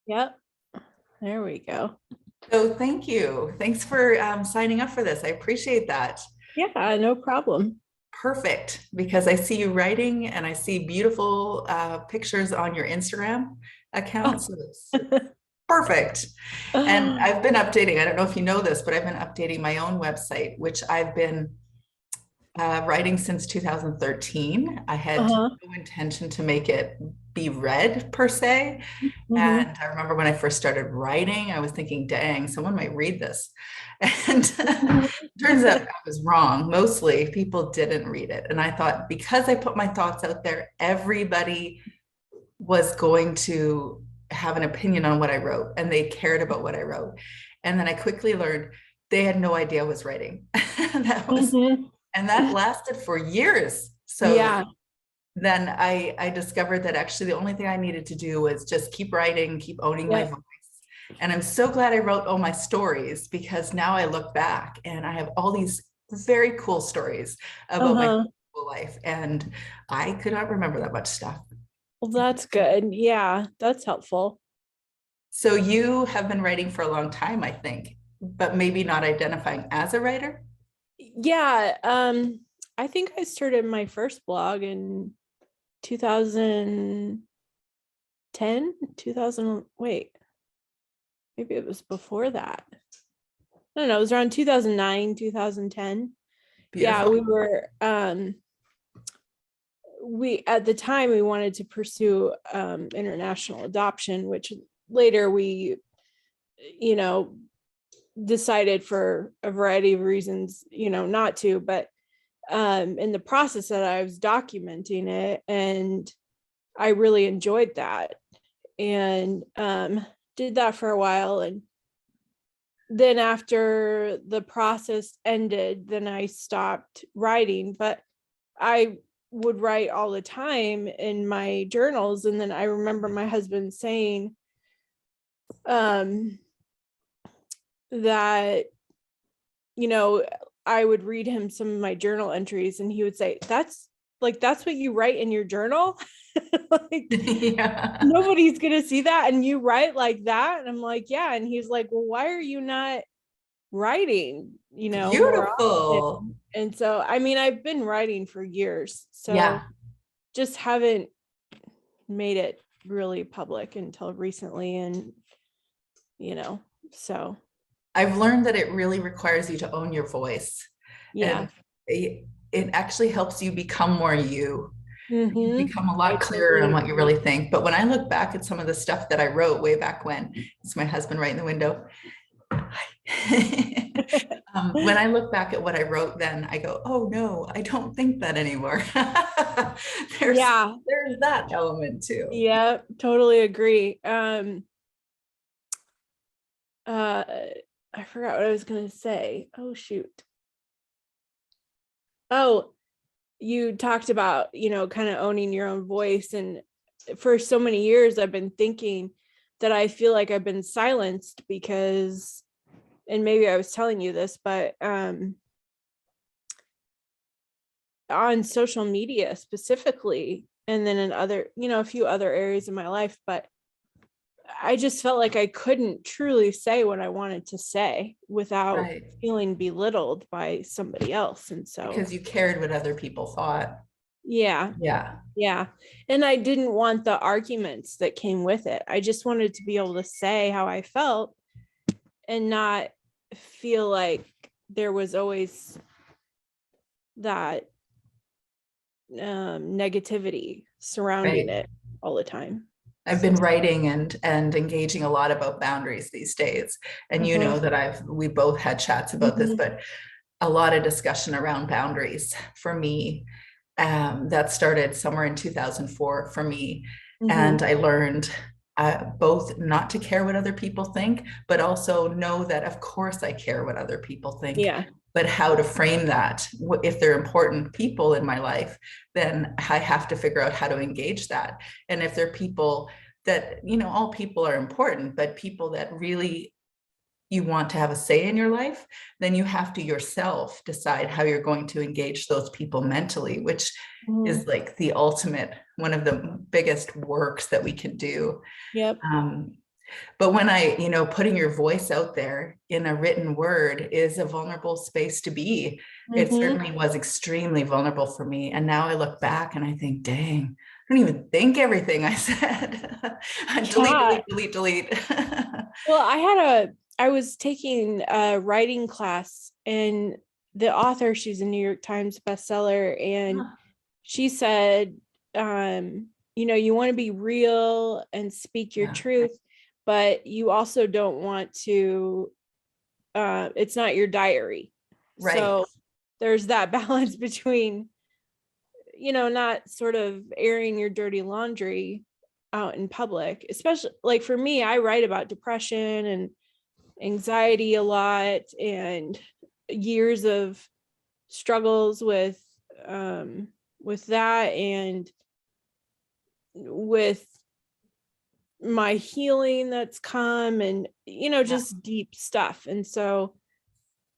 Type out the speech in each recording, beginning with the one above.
Yep. There we go. So thank you. Thanks for signing up for this. I appreciate that. Yeah, no problem. Perfect, because I see you writing and I see beautiful pictures on your Instagram account. Oh. So it's perfect. And I've been updating, I don't know if you know this, but I've been updating my own website, which I've been writing since 2013. I had Uh-huh. no intention to make it be read per se. Hmm. And I remember when I first started writing, I was thinking, dang, someone might read this. And turns out I was wrong. Mostly people didn't read it. And I thought because I put my thoughts out there, everybody was going to have an opinion on what I wrote and they cared about what I wrote. And then I quickly learned they had no idea I was writing. that was Hmm. and that lasted for years. So Yeah. then I discovered that actually the only thing I needed to do was just keep writing, keep owning my Yep. voice. And I'm so glad I wrote all my stories because now I look back and I have all these very cool stories about my Uh-huh. life. And I could not remember that much stuff. Well, that's good. Yeah, that's helpful. So you have been writing for a long time, I think, but maybe not identifying as a writer. Yeah, I think I started my first blog in 2010, 2000, wait, maybe it was before that. I don't know, it was around 2009, 2010. Yeah, Beautiful. we at the time we wanted to pursue international adoption, which later we, you know, decided for a variety of reasons, not to, but in the process that I was documenting it, and I really enjoyed that, and did that for a while. And then after the process ended, then I stopped writing, but I would write all the time in my journals. And then I remember my husband saying um, that, you know, I would read him some of my journal entries and he would say, that's what you write in your journal. Like, Yeah. nobody's gonna see that and you write like that. And I'm like, yeah. And he's like, well, why are you not writing, more often? Beautiful. And so, I mean, I've been writing for years, so Yeah. just haven't made it really public until recently. And, you know, so I've learned that it really requires you to own your voice. yeah. And it actually helps you become more you. You Mm-hmm. become a I lot clearer on totally what you agree. really think. But when I look back at some of the stuff that I wrote way back when, it's my husband right in the window. When I look back at what I wrote then, I go, oh no, I don't think that anymore. there's Yeah. there's that element too. Yeah, totally agree. Uh, I forgot what I was gonna say. Oh shoot. Oh, you talked about, kind of owning your own voice. And for so many years, I've been thinking that I feel like I've been silenced because, and maybe I was telling you this, but on social media specifically, and then in other, a few other areas of my life, but I just felt like I couldn't truly say what I wanted to say without Right. feeling belittled by somebody else. And so, Because you cared what other people thought. yeah, Yeah. yeah. And I didn't want the arguments that came with it. I just wanted to be able to say how I felt and not feel like there was always that negativity surrounding Right. it all the time. I've been writing and engaging a lot about boundaries these days. And you Uh-huh. know that we both had chats about this, Mhm. but a lot of discussion around boundaries for me. That started somewhere in 2004 for me. And Mhm. I learned both not to care what other people think, but also know that, of course, I care what other people think, Yeah. but how to frame that. If they're important people in my life, then I have to figure out how to engage that. And if they're people that, all people are important, but people that really you want to have a say in your life, then you have to yourself decide how you're going to engage those people mentally, which is Mhm. like the ultimate, one of the biggest works that we can do. Yep. Um, But when putting your voice out there in a written word is a vulnerable space to be. It Mhm. certainly was extremely vulnerable for me. And now I look back and I think, dang, I don't even think everything I said. Delete, Yeah. delete, delete, delete. Well, I was taking a writing class, and the author, she's a New York Times bestseller, and she said, you want to be real and speak your Yeah, truth, but you also don't want to, it's not your diary. right. So there's that balance between, not sort of airing your dirty laundry out in public, especially like for me, I write about depression and anxiety a lot, and years of struggles with that, and with my healing that's come, and Yeah. just deep stuff. And so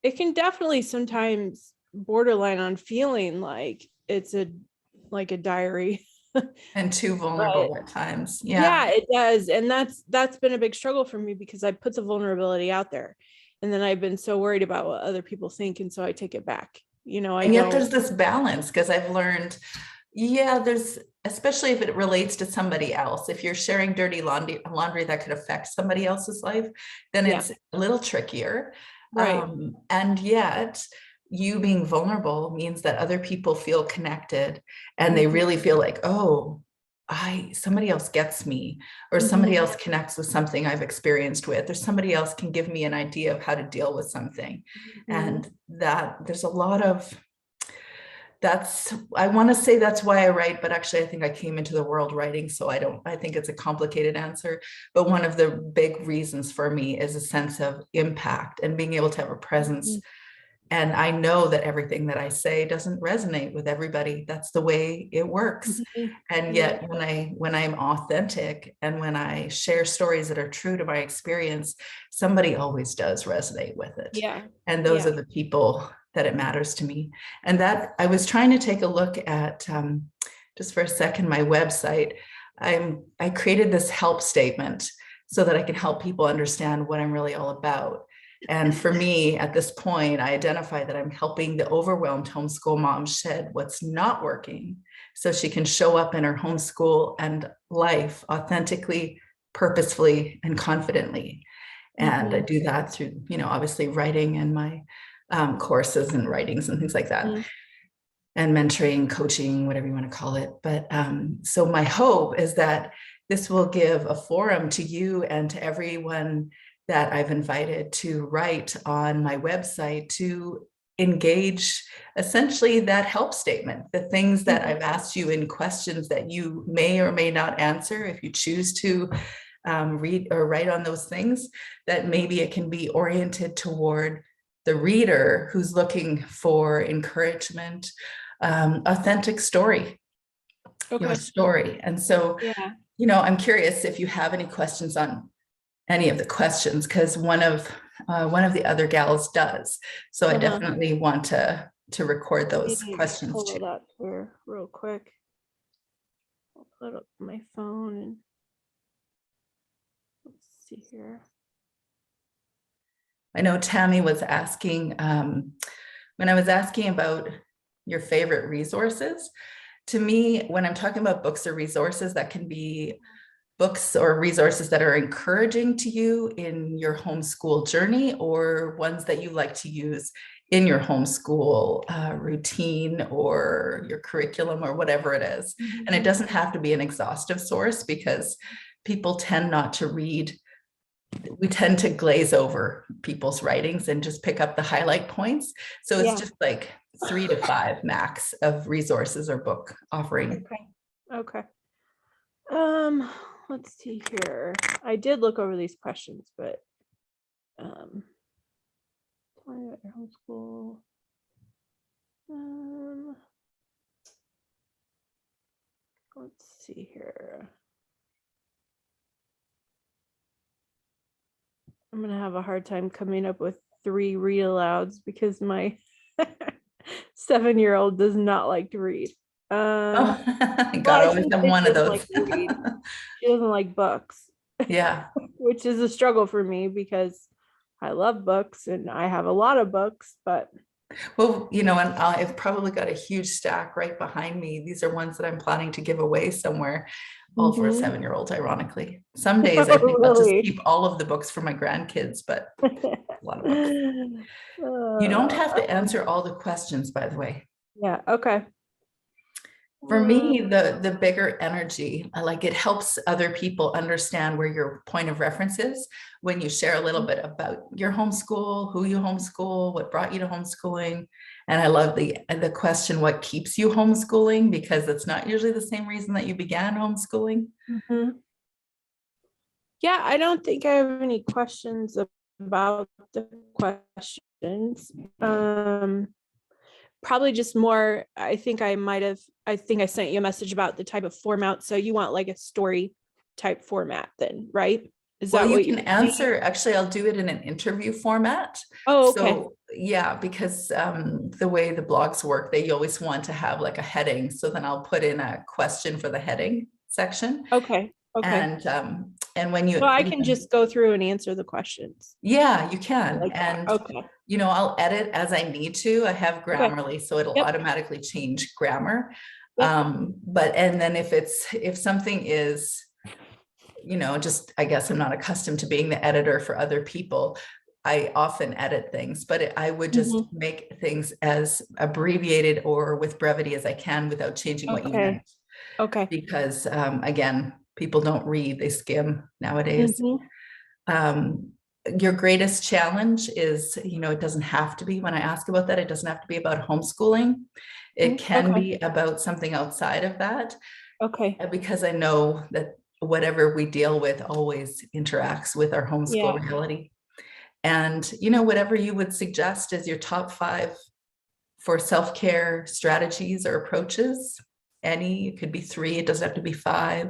it can definitely sometimes borderline on feeling like it's a diary. And too But vulnerable at times. Yeah. yeah, it does. And that's been a big struggle for me, because I put the vulnerability out there, and then I've been so worried about what other people think, and so I take it back. I And yet don't. there's this balance because I've learned, yeah, there's, especially if it relates to somebody else, if you're sharing dirty laundry that could affect somebody else's life, then Yeah, it's a little trickier. right. And yet you being vulnerable means that other people feel connected and they Mhm, really feel like, oh, somebody else gets me, or somebody mhm, else connects with something I've experienced with, or somebody else can give me an idea of how to deal with something. mhm. And that there's a lot of I want to say that's why I write, but actually I think I came into the world writing, so I think it's a complicated answer. But one of the big reasons for me is a sense of impact and being able to have a presence. Mhm, And I know that everything that I say doesn't resonate with everybody. That's the way it works. mhm. And Right. yet when I'm authentic and when I share stories that are true to my experience, somebody always does resonate with it. Yeah. And those Yeah. are the people that it matters to me. And that I was trying to take a look at, just for a second, my website. I created this help statement so that I can help people understand what I'm really all about. And for me, at this point, I identify that I'm helping the overwhelmed homeschool mom shed what's not working so she can show up in her homeschool and life authentically, purposefully, and confidently. And I Mhm, do that through, obviously writing and my courses and writings and things like that, mhm. and mentoring, coaching, whatever you want to call it. But so my hope is that this will give a forum to you and to everyone that I've invited to write on my website to engage essentially that help statement, the things that Mhm. I've asked you in questions that you may or may not answer if you choose to read or write on those things, that maybe it can be oriented toward the reader who's looking for encouragement, authentic story, your Okay. story. And so, Yeah. I'm curious if you have any questions on any of the questions, because one of the other gals does. So I Uh-huh. definitely want to record Let those me questions pull too. it up here real quick. I'll put up my phone, and let's see here. I know Tammy was asking, when I was asking about your favorite resources, to me, when I'm talking about books or resources, that can be books or resources that are encouraging to you in your homeschool journey, or ones that you like to use in your homeschool routine or your curriculum or whatever it is. And it Mhm. doesn't have to be an exhaustive source, because people tend not to read, we tend to glaze over people's writings and just pick up the highlight points. So it's Yeah. just like 3 to 5 max of resources or book offering. Okay. Okay. Um, let's see here. I did look over these questions, but um, tell me about your homeschool. Um, let's see here. I'm gonna have a hard time coming up with 3 read alouds, because my 7-year-old does not like to read. Oh, Well, God, I I always shouldn't have say one she of doesn't those. like to read. She doesn't like books. Yeah. which is a struggle for me because I love books and I have a lot of books, but Well, and I've probably got a huge stack right behind me. These are ones that I'm planning to give away somewhere, all for a Mhm. 7-year-old, ironically. Some days I think I'll just Really. keep all of the books for my grandkids, but a lot of books. You don't have to answer all the questions, by the way. Yeah, okay. For me, the bigger energy, like it helps other people understand where your point of reference is when you share a little bit about your homeschool, who you homeschool, what brought you to homeschooling. And I love the question, what keeps you homeschooling? Because it's not usually the same reason that you began homeschooling. Mhm. Yeah, I don't think I have any questions about the questions. Probably just more, I think I sent you a message about the type of format. So you want like a story type format then, right? Is Well, that you what can you're answer, actually, I'll do it in an interview format. Oh, okay. So yeah, because the way the blogs work, they always want to have like a heading. So then I'll put in a question for the heading section. Okay. Okay. And when you, So I can just go through and answer the questions. yeah, you I can. like that. And Okay. I'll edit as I need to. I have Okay. Grammarly, so it'll Yep. automatically change grammar. Yep. But and then if something is, just, I guess I'm not accustomed to being the editor for other people. I often edit things, but I would just Mhm. make things as abbreviated or with brevity as I can without changing what you Okay. meant. Okay. Because again, people don't read, they skim nowadays. Mhm. Um, your greatest challenge is, it doesn't have to be, when I ask about that, it doesn't have to be about homeschooling. It can Okay. be about something outside of that, Okay. because I know that whatever we deal with always interacts with our homeschool Yeah. reality. And, whatever you would suggest as your top 5 for self-care strategies or approaches, it could be 3, it doesn't have to be 5.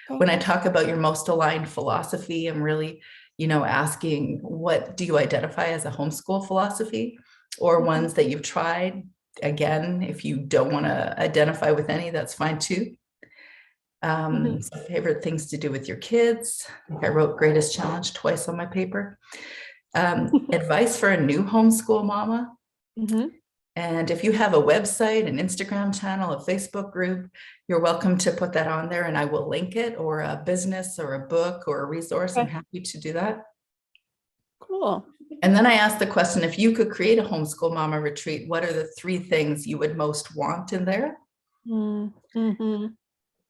Okay. When I talk about your most aligned philosophy, I'm really, asking, what do you identify as a homeschool philosophy, or Mhm. ones that you've tried? Again, if you don't want to identify with any, that's fine too. Mhm. Some favorite things to do with your kids. I think I wrote greatest challenge twice on my paper. Advice for a new homeschool mama. Mhm. And if you have a website, an Instagram channel, a Facebook group, you're welcome to put that on there and I will link it, or a business or a book or a resource. I'm Okay. happy to do that. Cool. And then I asked the question, if you could create a homeschool mama retreat, what are the 3 things you would most want in there? Mhm.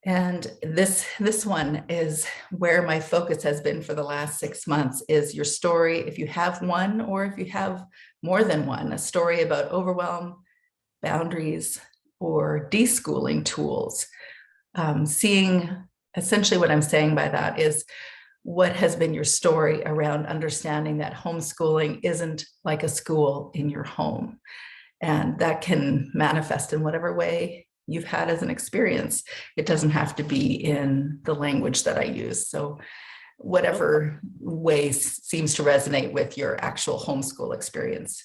And this one is where my focus has been for the last 6 months, is your story. If you have one, or if you have more than one, a story about overwhelm, boundaries, or deschooling tools. Seeing, essentially what I'm saying by that is, what has been your story around understanding that homeschooling isn't like a school in your home, and that can manifest in whatever way you've had as an experience. It doesn't have to be in the language that I use. So whatever ways seems to resonate with your actual homeschool experience.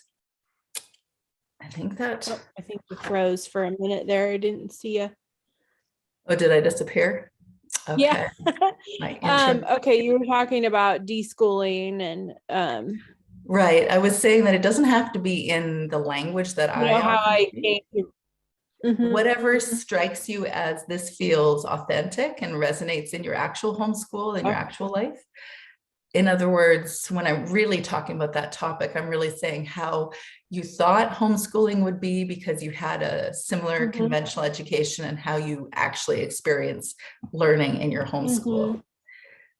I think that. Oh, I think you froze for a minute there. I didn't see you. Oh, did I disappear? Yeah. Okay. My intro. Okay, you were talking about deschooling and Right. I was saying that it doesn't have to be in the language that I how often I speak. came to. Mhm. Whatever strikes you as, this feels authentic and resonates in your actual homeschool and your Okay. actual life. In other words, when I'm really talking about that topic, I'm really saying how you thought homeschooling would be because you had a similar Mhm. conventional education, and how you actually experience learning in your homeschool. Mhm.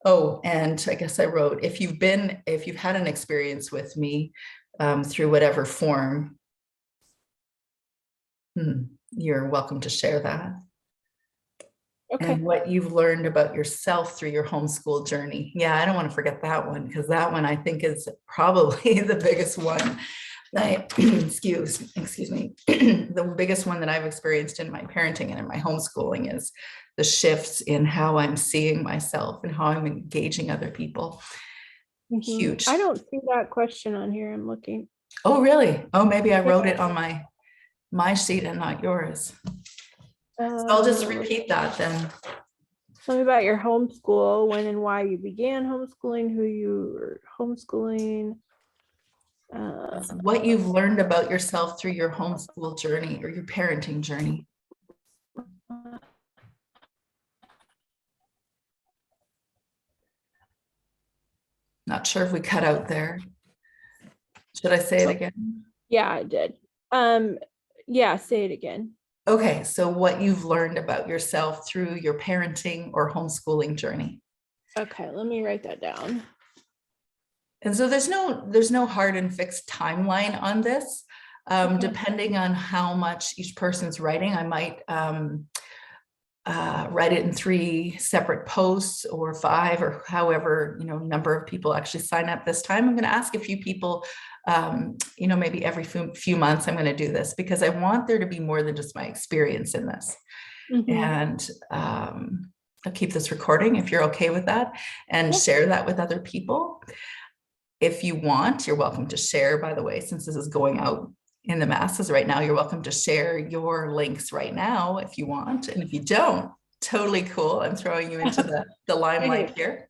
Oh, and I guess I wrote, if you've had an experience with me through whatever form, you're welcome to share that. Okay. And what you've learned about yourself through your homeschool journey. Yeah, I don't want to forget that one, because that one I think is probably the biggest one. Excuse me. The biggest one that I've experienced in my parenting and in my homeschooling is the shifts in how I'm seeing myself and how I'm engaging other people. Mhm. Huge. I don't see that question on here. I'm looking. Oh, really? Oh, maybe I wrote it on my sheet and not yours. So I'll just repeat that then. Tell me about your homeschool, when and why you began homeschooling, who you were homeschooling. What you've learned about yourself through your homeschool journey or your parenting journey. Not sure if we cut out there. Should I say it again? Yeah, I did. Yeah, say it again. Okay, so what you've learned about yourself through your parenting or homeschooling journey. Okay, let me write that down. And so there's no hard and fixed timeline on this. Okay. Depending on how much each person's writing, I might write it in 3 separate posts or 5, or however, number of people actually sign up this time. I'm going to ask a few people, maybe every few months I'm going to do this, because I want there to be more than just my experience in this. And I'll keep this recording if you're okay with that, and share that with other people. If you want, you're welcome to share, by the way, since this is going out in the masses right now, you're welcome to share your links right now if you want. And if you don't, totally cool. I'm throwing you into the limelight here.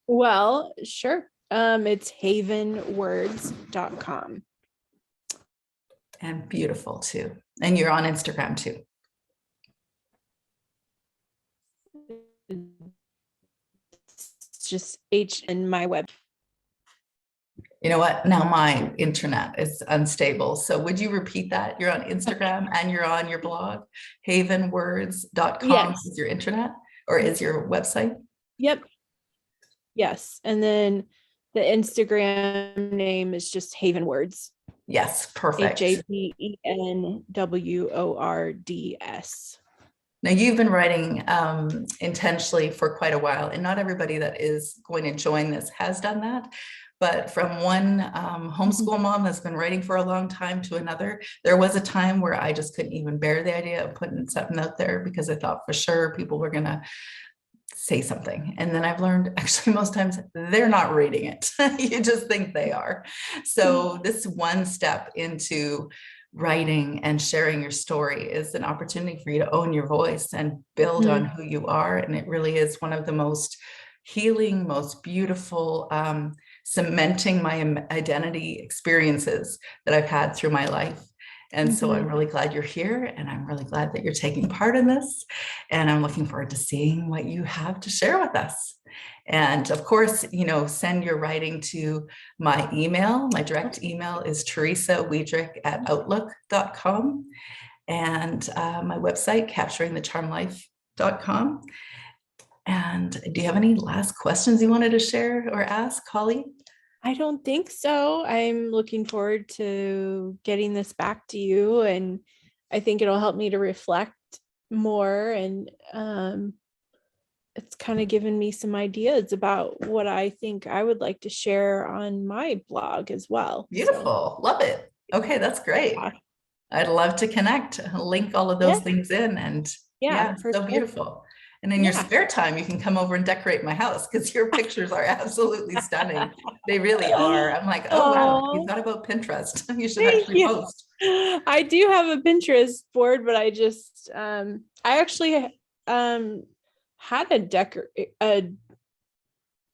Well, sure. It's havenwords.com. And beautiful too. And you're on Instagram too. It's just H in my web. You know what? Now my internet is unstable. So would you repeat that? You're on Instagram and you're on your blog. Havenwords.com Yes. is your internet, or is your website? Yep. Yes. And then the Instagram name is just Haven Words. Yes, perfect. HAVENWORDS. Now you've been writing intentionally for quite a while, and not everybody that is going to join this has done that. But from one homeschool mom that's been writing for a long time to another, there was a time where I just couldn't even bear the idea of putting something out there, because I thought for sure people were going to say something. And then I've learned, actually, most times they're not reading it. You just think they are. So this one step into writing and sharing your story is an opportunity for you to own your voice and build on who you are. And it really is one of the most healing, most beautiful, cementing my identity experiences that I've had through my life. And so I'm really glad you're here, and I'm really glad that you're taking part in this. And I'm looking forward to seeing what you have to share with us. And of course, send your writing to my email. My direct email is teresawiedrick@outlook.com. And my website, capturingthecharmlife.com. And do you have any last questions you wanted to share or ask, Holly? I don't think so. I'm looking forward to getting this back to you, and I think it'll help me to reflect more, and it's kind of given me some ideas about what I think I would like to share on my blog as well. Beautiful. Love it. Okay, that's great. I'd love to connect, link all of those things in, and so beautiful. And in your spare time, you can come over and decorate my house, because your pictures are absolutely stunning. They really are. I'm like, oh, wow, you thought about Pinterest. You should actually post. I do have a Pinterest board, but I just, I actually had an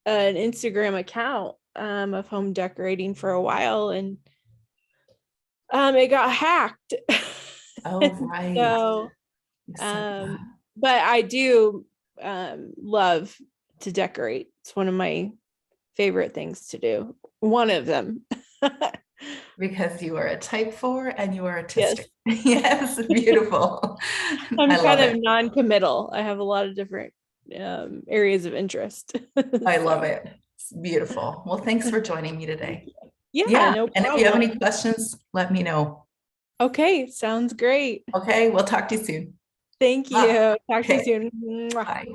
Instagram account of home decorating for a while, and it got hacked. Oh, right. So, but I do love to decorate. It's one of my favorite things to do. One of them. Because you are a type 4 and you are artistic. Yes, beautiful. I'm kind of non-committal. I have a lot of different areas of interest. I love it. It's beautiful. Well, thanks for joining me today. No problem. And if you have any questions, let me know. Okay, sounds great. Okay, we'll talk to you soon. Thank you. Talk to you soon. Bye.